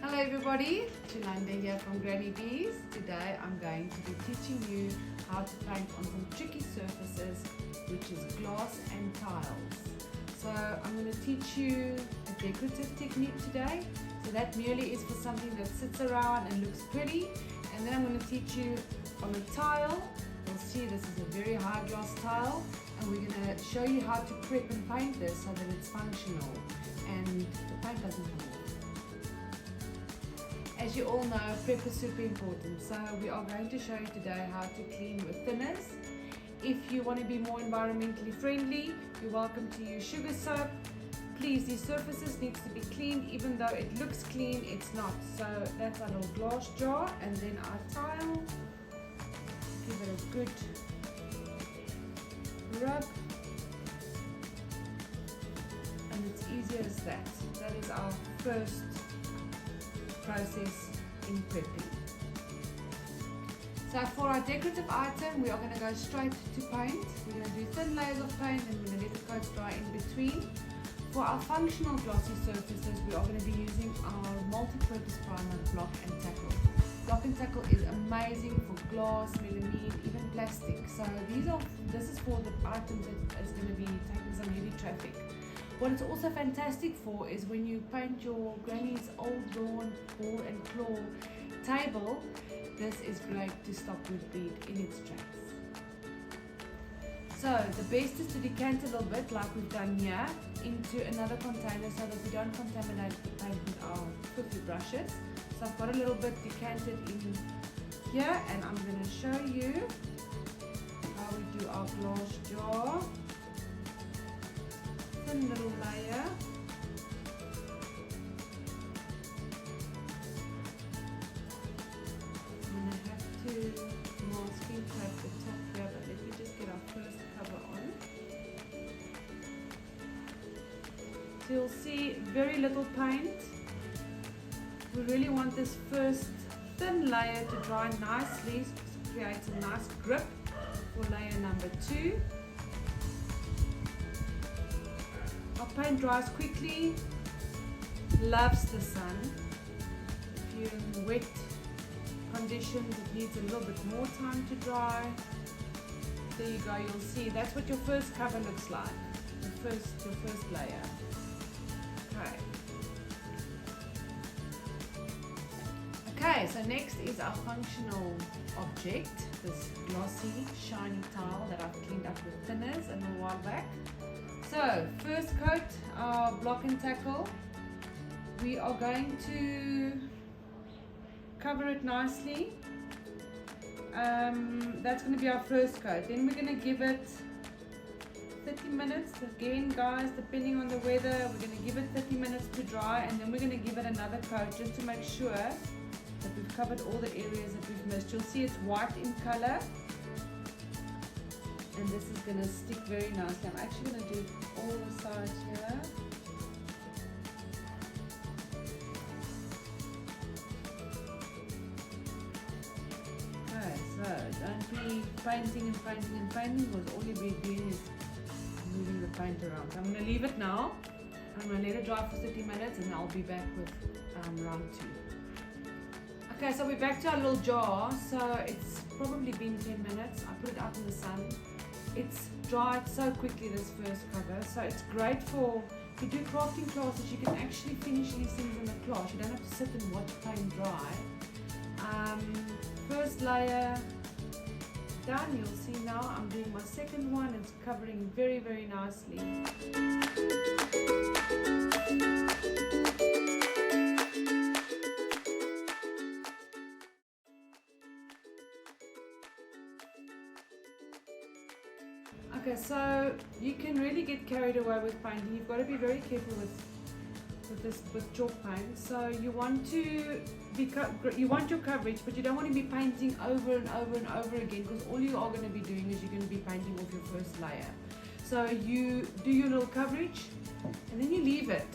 Hello everybody, Chalkpaint here from Granny Bees. Today I'm going to be teaching you how to paint on some tricky surfaces, which is glass and tiles. So I'm going to teach you a decorative technique today. So that merely is for something that sits around and looks pretty. And then I'm going to teach you on a tile. You'll see this is a very high gloss tile, and we're going to show you how to prep and paint this so that it's functional and the paint doesn't come off. As you all know, prep is super important, so we are going to show you today how to clean with thinners. If you want to be more environmentally friendly, you're welcome to use sugar soap. Please, these surfaces needs to be cleaned, even though it looks clean, it's not. So that's our little glass jar, and then our tile. Give it a good rub, and it's easy as that. That is our first process in prepping. So for our decorative item, we are going to go straight to paint. We're going to do thin layers of paint, and we're going to let the coats dry in between. For our functional glossy surfaces, we are going to be using our multi-purpose primer, Block and Tackle. Block and Tackle is amazing for glass, melamine, even plastic. So this is for the items that is going to be taking some heavy traffic. What it's also fantastic for is when you paint your granny's old lawn ball and claw table, this is great to stop wood bleed in its tracks. So the best is to decant a little bit like we've done here into another container so that we don't contaminate the paint with our fiffy brushes. So I've got a little bit decanted in here, and I'm going to show you how we do our glass jar. Thin little layer. I'm going to have to masking tape the top here, but let me just get our first cover on. So you'll see very little paint. We really want this first thin layer to dry nicely to create a nice grip for layer number 2. Our paint dries quickly, loves the sun. If you're in wet conditions, it needs a little bit more time to dry. There you go, you'll see that's what your first cover looks like, your first layer. Okay, so next is our functional object, this glossy, shiny tile that I've cleaned up with thinners a little while back. So, first coat, our Block and Tackle. We are going to cover it nicely. That's going to be our first coat. Then we're going to give it 30 minutes. Again, guys, depending on the weather, we're going to give it 30 minutes to dry, and then we're going to give it another coat just to make sure that we've covered all the areas that we've missed. You'll see it's white in color, and this is going to stick very nicely. I'm actually going to do all the sides here. Okay, so don't be painting and painting and painting, because all you'll be doing is moving the paint around. So I'm going to leave it now. I'm going to let it dry for 30 minutes, and I'll be back with round 2. Okay, so we're back to our little jar. So it's probably been 10 minutes. I put it out in the sun. It's dried so quickly, this first cover, so it's great for, if you do crafting classes, you can actually finish these things in the class. You don't have to sit and watch paint dry. First layer done. You'll see now I'm doing my second one. It's covering very, very nicely. Okay, so you can really get carried away with painting. You've got to be very careful with chalk paint. So you want your coverage, but you don't want to be painting over and over and over again, because all you are going to be doing is you're going to be painting off your first layer. So you do your little coverage, and then you leave it.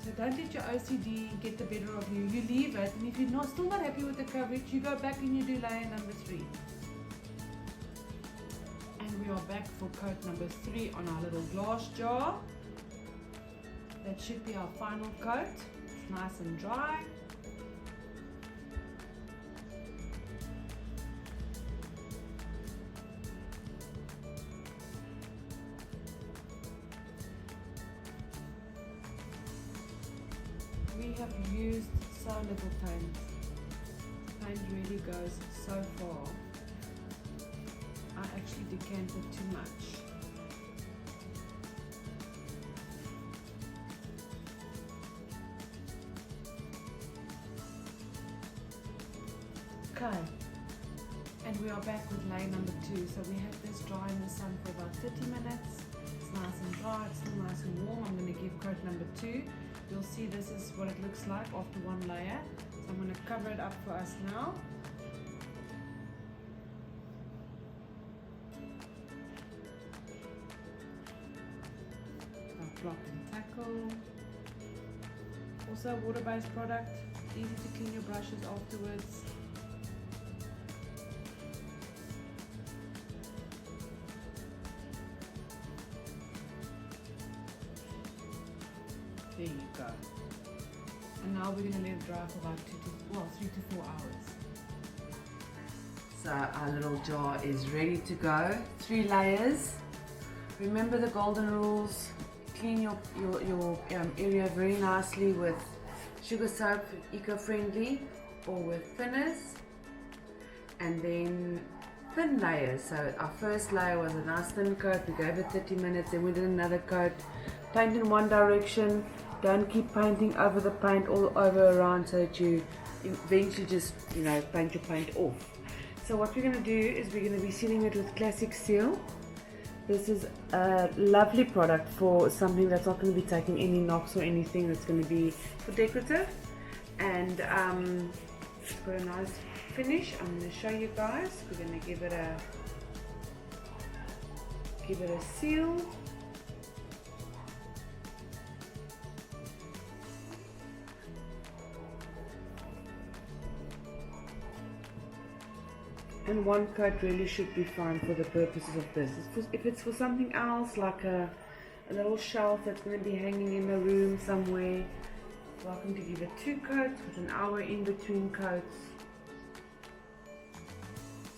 So don't let your OCD get the better of you. You leave it, and if you're still not happy with the coverage, you go back and you do layer number 3. We are back for coat number 3 on our little glass jar. That should be our final coat. It's nice and dry. have used so little paint. Paint really goes so far. I actually decanted too much. Okay, and we are back with layer number 2. So we have this dry in the sun for about 30 minutes. It's nice and dry, it's still nice and warm. I'm going to give coat number 2. You'll see this is what it looks like after one layer. So I'm going to cover it up for us now. Block and tackle. Also a water-based product, easy to clean your brushes afterwards. There you go. And now we're going to let it dry for about 3 to 4 hours. So our little jar is ready to go. 3 layers. Remember the golden rules. Clean your area very nicely with sugar soap, eco-friendly, or with thinners, and then thin layers. So our first layer was a nice thin coat. We gave it 30 minutes, then we did another coat. Paint in one direction. Don't keep painting over the paint all over around, so that you eventually just paint your paint off. So what we're going to do is we're going to be sealing it with classic seal. This is a lovely product for something that's not going to be taking any knocks or anything. That's going to be for decorative, and it's got a nice finish. I'm going to show you guys. We're going to give it a seal. And one coat really should be fine for the purposes of this. If it's for something else, like a little shelf that's going to be hanging in a room somewhere, welcome to give it 2 coats with an hour in between coats.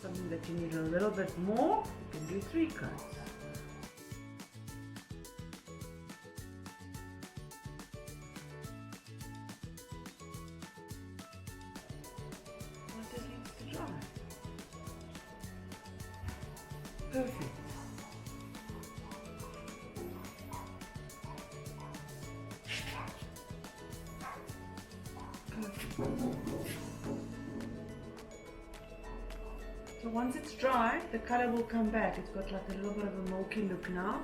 Something that you need a little bit more, you can do 3 coats. What just needs to dry? Perfect. So once it's dry, the color will come back. It's got like a little bit of a milky look now.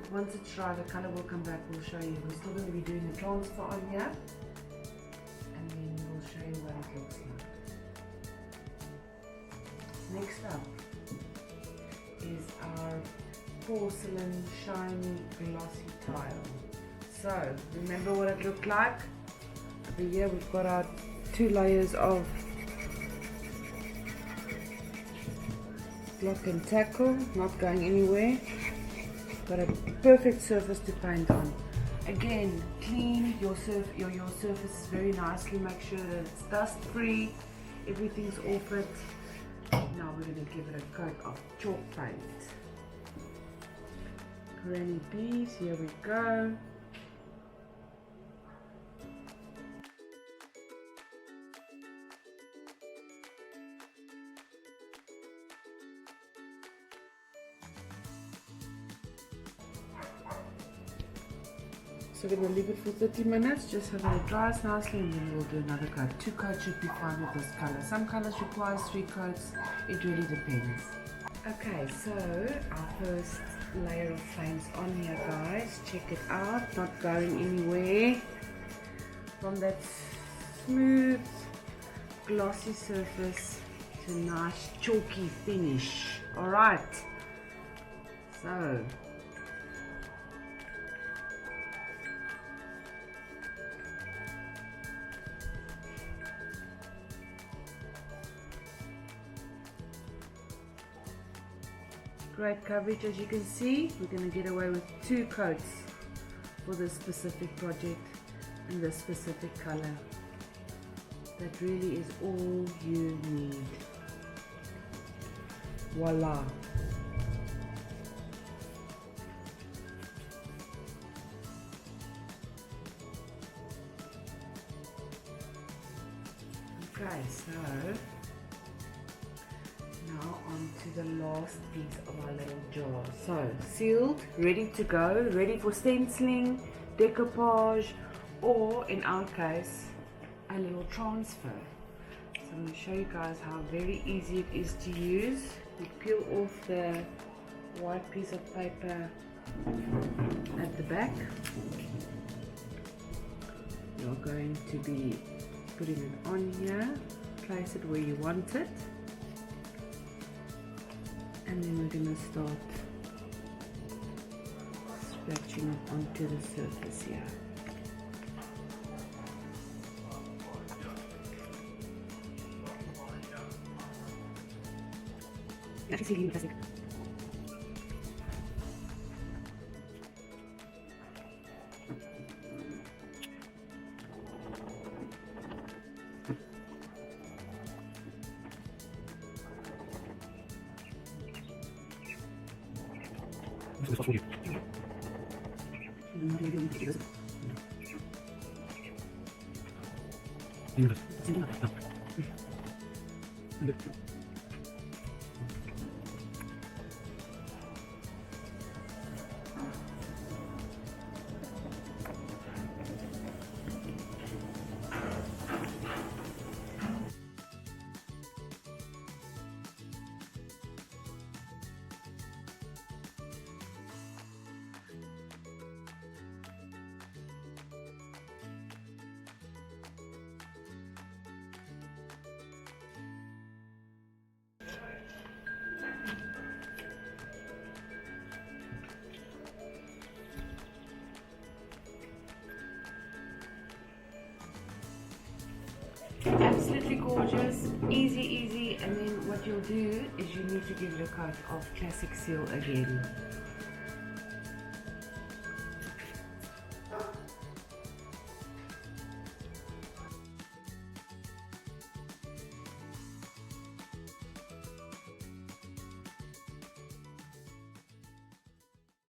But once it's dry, the color will come back. We'll show you. We're still going to be doing the transfer on here, and then we'll show you what it looks like. Next up is our porcelain shiny glossy tile. So remember what it looked like? Over here we've got our 2 layers of block and tackle, not going anywhere. Got a perfect surface to paint on. Again, clean your surface very nicely. Make sure that it's dust free, everything's off it. Now we're going to give it a coat of chalk paint. Granny bees, here we go. So we're going to leave it for 30 minutes, just so that it dries nicely, and then we'll do another coat. 2 coats should be fine with this color. Some colors require 3 coats, it really depends. Okay, so our first layer of paint's on here, guys. Check it out, not going anywhere. From that smooth, glossy surface to a nice chalky finish. Alright, so great coverage. As you can see, we're going to get away with 2 coats for this specific project in this specific color. That really is all you need. Voila! Okay, so now on to the last piece of our little jar. So sealed, ready to go, ready for stenciling, decoupage, or in our case, a little transfer. So I'm going to show you guys how very easy it is to use. You peel off the white piece of paper at the back. You're going to be putting it on here, place it where you want it, and then we're going to start scratching it onto the surface here. Actually, plastic. Absolutely gorgeous, easy, and then what you'll do is you need to give it a coat of classic seal again.